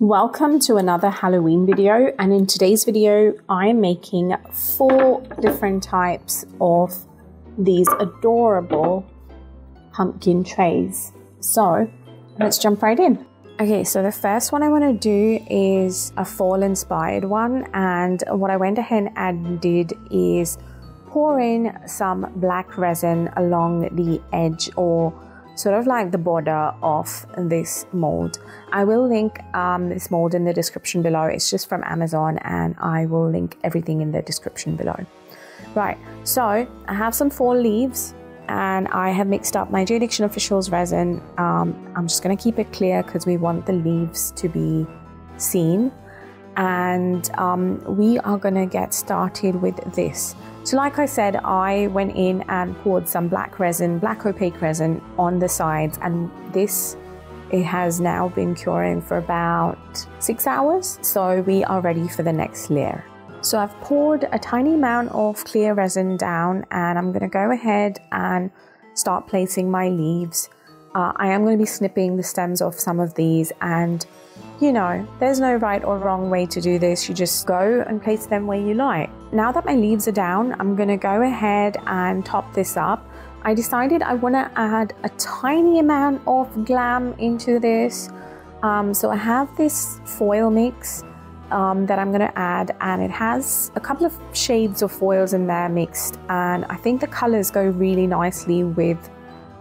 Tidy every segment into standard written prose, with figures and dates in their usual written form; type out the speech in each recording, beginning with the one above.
Welcome to another Halloween video, and in today's video I am making 4 different types of these adorable pumpkin trays. So let's jump right in. Okay, so the first one I want to do is a fall inspired one, and what I went ahead and did is pour in some black resin along the edge, or sort of like the border of this mold. I will link this mold in the description below. It's just from Amazon, and I will link everything in the description below. Right, so I have some fall leaves, and I have mixed up my Jurisdiction Officials resin. I'm just going to keep it clear because we want the leaves to be seen, and we are going to get started with this. So like I said, I went in and poured some black resin, black opaque resin on the sides, and it has now been curing for about 6 hours. So we are ready for the next layer. So I've poured a tiny amount of clear resin down, and I'm going to go ahead and start placing my leaves. I am going to be snipping the stems off some of these, and you know, there's no right or wrong way to do this. You just go and place them where you like. Now that my leaves are down, I'm going to go ahead and top this up. I decided I want to add a tiny amount of glam into this. So I have this foil mix that I'm going to add, and it has a couple of shades of foils in there mixed, and I think the colors go really nicely with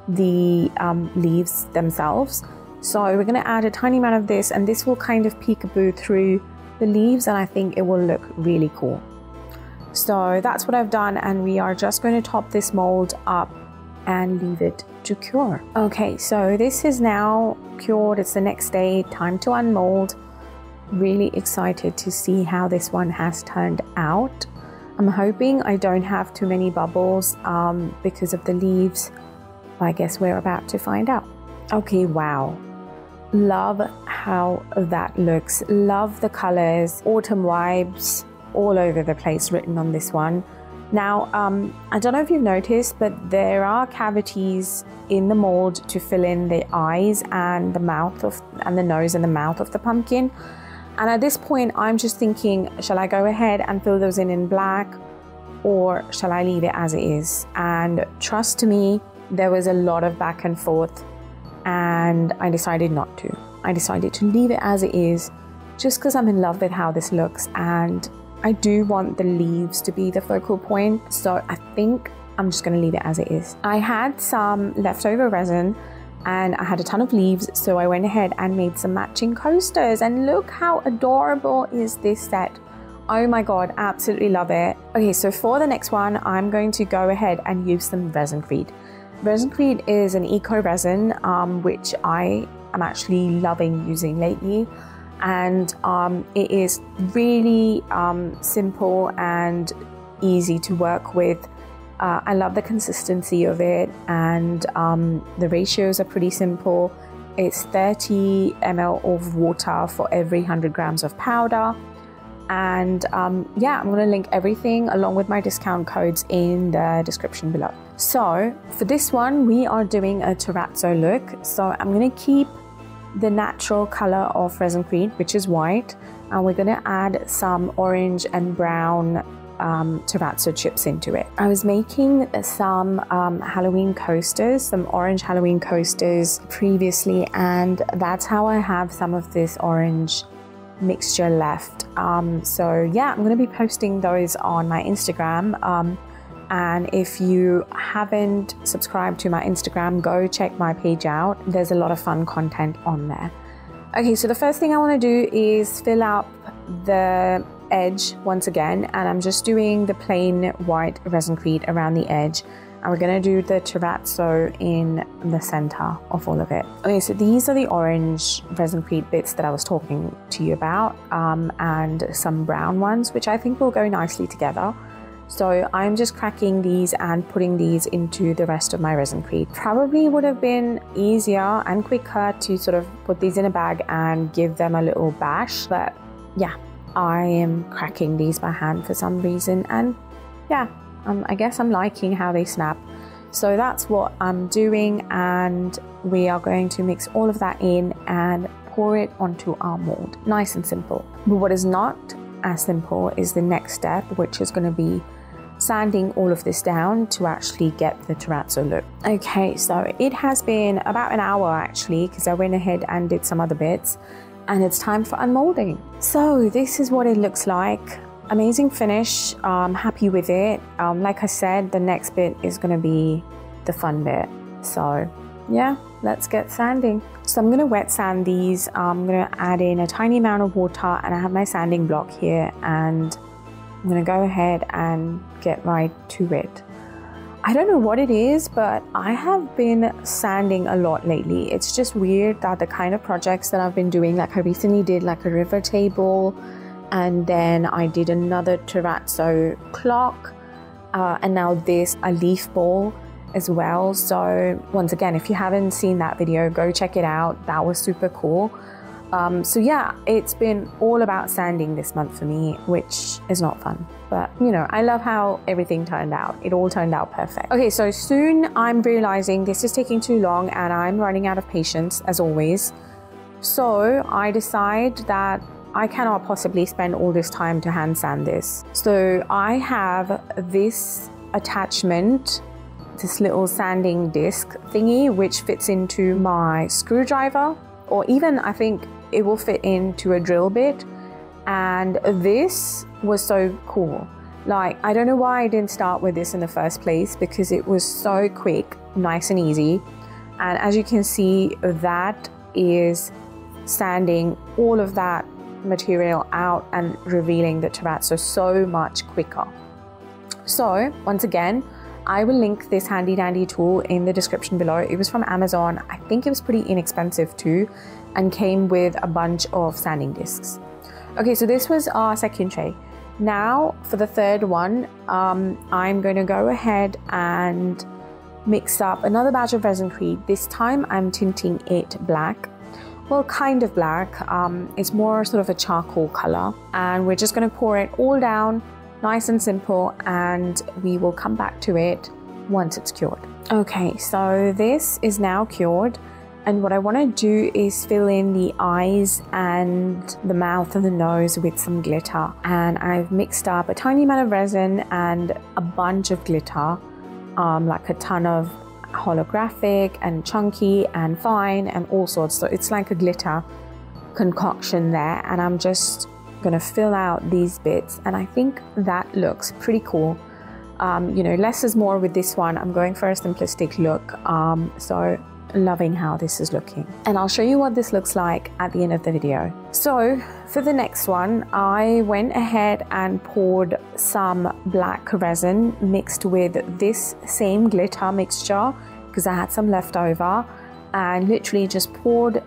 the leaves themselves. So we're going to add a tiny amount of this, and this will kind of peekaboo through the leaves, and I think it will look really cool. So that's what I've done, and we are just going to top this mold up and leave it to cure. Okay, so this is now cured. It's the next day, time to unmold. Really excited to see how this one has turned out. I'm hoping I don't have too many bubbles because of the leaves. I guess we're about to find out. Okay, wow. Love how that looks. Love the colors. Autumn vibes all over the place written on this one. Now, I don't know if you've noticed, but there are cavities in the mold to fill in the eyes and the mouth and the nose and the mouth of the pumpkin. And at this point, I'm just thinking, shall I go ahead and fill those in black, or shall I leave it as it is? And trust me, there was a lot of back and forth, and I decided not to. I decided to leave it as it is, just because I'm in love with how this looks, and I do want the leaves to be the focal point. So I think I'm just going to leave it as it is. I had some leftover resin, and I had a ton of leaves, so I went ahead and made some matching coasters, and look how adorable is this set. Oh my god, absolutely love it. Okay, so for the next one, I'm going to go ahead and use some ResinCrete. ResinCrete is an eco resin which I am actually loving using lately, and it is really simple and easy to work with. I love the consistency of it, and the ratios are pretty simple. It's 30 ml of water for every 100 grams of powder. And yeah, I'm going to link everything along with my discount codes in the description below. So for this one, we are doing a terrazzo look. So I'm going to keep the natural color of ResinCrete, which is white, and we're going to add some orange and brown terrazzo chips into it. I was making some Halloween coasters, some orange Halloween coasters previously, and that's how I have some of this orange mixture left. So yeah, I'm going to be posting those on my Instagram, and if you haven't subscribed to my Instagram, go check my page out. There's a lot of fun content on there. Okay, so the first thing I want to do is fill up the edge once again, and I'm just doing the plain white ResinCrete around the edge, and we're going to do the terrazzo in the center of all of it. Okay, so these are the orange ResinCrete bits that I was talking to you about, and some brown ones, which I think will go nicely together. So I'm just cracking these and putting these into the rest of my ResinCrete. Probably would have been easier and quicker to sort of put these in a bag and give them a little bash, but yeah, I am cracking these by hand for some reason, and yeah, I guess I'm liking how they snap. So that's what I'm doing, and we are going to mix all of that in and pour it onto our mold. Nice and simple. But what is not as simple is the next step, which is going to be sanding all of this down to actually get the terrazzo look. Okay, so it has been about an hour actually, because I went ahead and did some other bits, and it's time for unmolding. So this is what it looks like. Amazing finish. Happy with it. Like I said, the next bit is going to be the fun bit. So yeah, let's get sanding. So I'm going to wet sand these. I'm going to add in a tiny amount of water, and I have my sanding block here, and I'm going to go ahead and get right to it. I don't know what it is, but I have been sanding a lot lately. It's just weird that the kind of projects that I've been doing, like I recently did like a river table, and then I did another terrazzo clock, and now this, a leaf bowl as well. So once again, if you haven't seen that video, go check it out. That was super cool. So yeah, it's been all about sanding this month for me, which is not fun, but you know, I love how everything turned out. It all turned out perfect. Okay, so soon I'm realizing this is taking too long and I'm running out of patience as always. So I decide that I cannot possibly spend all this time to hand sand this. So I have this attachment, this little sanding disc thingy, which fits into my screwdriver, or even I think it will fit into a drill bit. And this was so cool. Like, I don't know why I didn't start with this in the first place, because it was so quick, nice and easy. And as you can see, that is sanding all of that material out and revealing the terrazzo so much quicker. So once again, I will link this handy dandy tool in the description below. It was from Amazon. I think it was pretty inexpensive too, and came with a bunch of sanding discs. Okay, so this was our second tray. Now for the third one, I'm going to go ahead and mix up another batch of ResinCrete. This time I'm tinting it black. Well, kind of black. It's more sort of a charcoal color, and we're just going to pour it all down, nice and simple, and we will come back to it once it's cured. Okay, so this is now cured, and what I want to do is fill in the eyes and the mouth and the nose with some glitter. And I've mixed up a tiny amount of resin and a bunch of glitter, like a ton of holographic and chunky and fine and all sorts. So it's like a glitter concoction there, and I'm just gonna fill out these bits, and I think that looks pretty cool. You know, less is more with this one. I'm going for a simplistic look, so loving how this is looking, and I'll show you what this looks like at the end of the video. So for the next one, I went ahead and poured some black resin mixed with this same glitter mixture, because I had some left over, and literally just poured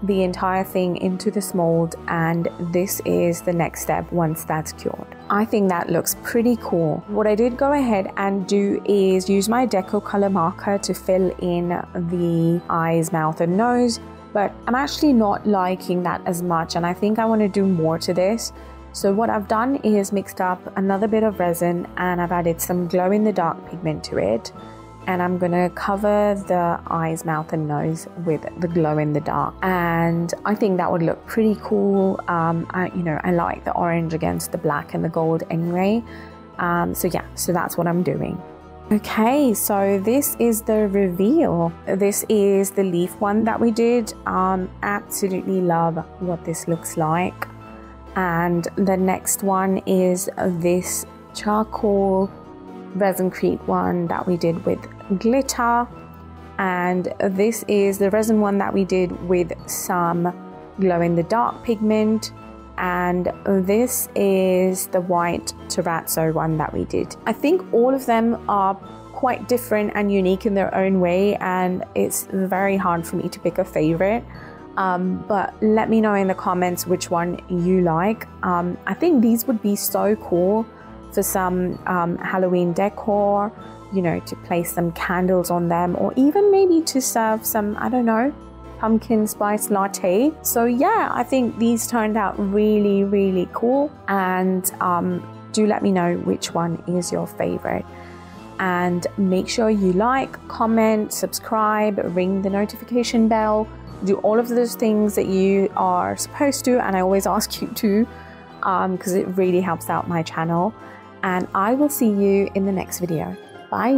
the entire thing into this mold, and this is the next step once that's cured. I think that looks pretty cool. What I did go ahead and do is use my deco color marker to fill in the eyes, mouth and nose, but I'm actually not liking that as much, and I think I want to do more to this. So what I've done is mixed up another bit of resin, and I've added some glow in the dark pigment to it, and I'm gonna cover the eyes, mouth and nose with the glow in the dark, and I think that would look pretty cool. You know, I like the orange against the black and the gold anyway, so yeah, so that's what I'm doing. Okay, so this is the reveal. This is the leaf one that we did. Absolutely love what this looks like. And the next one is this charcoal ResinCrete one that we did with glitter, and this is the resin one that we did with some glow in the dark pigment, and this is the white terrazzo one that we did. I think all of them are quite different and unique in their own way, and it's very hard for me to pick a favorite, but let me know in the comments which one you like. I think these would be so cool for some Halloween decor, you know, to place some candles on them, or even maybe to serve some, I don't know, pumpkin spice latte. So yeah, I think these turned out really, really cool, and do let me know which one is your favorite. And make sure you like, comment, subscribe, ring the notification bell do all of those things that you are supposed to, and I always ask you to, because it really helps out my channel. And I will see you in the next video. Bye.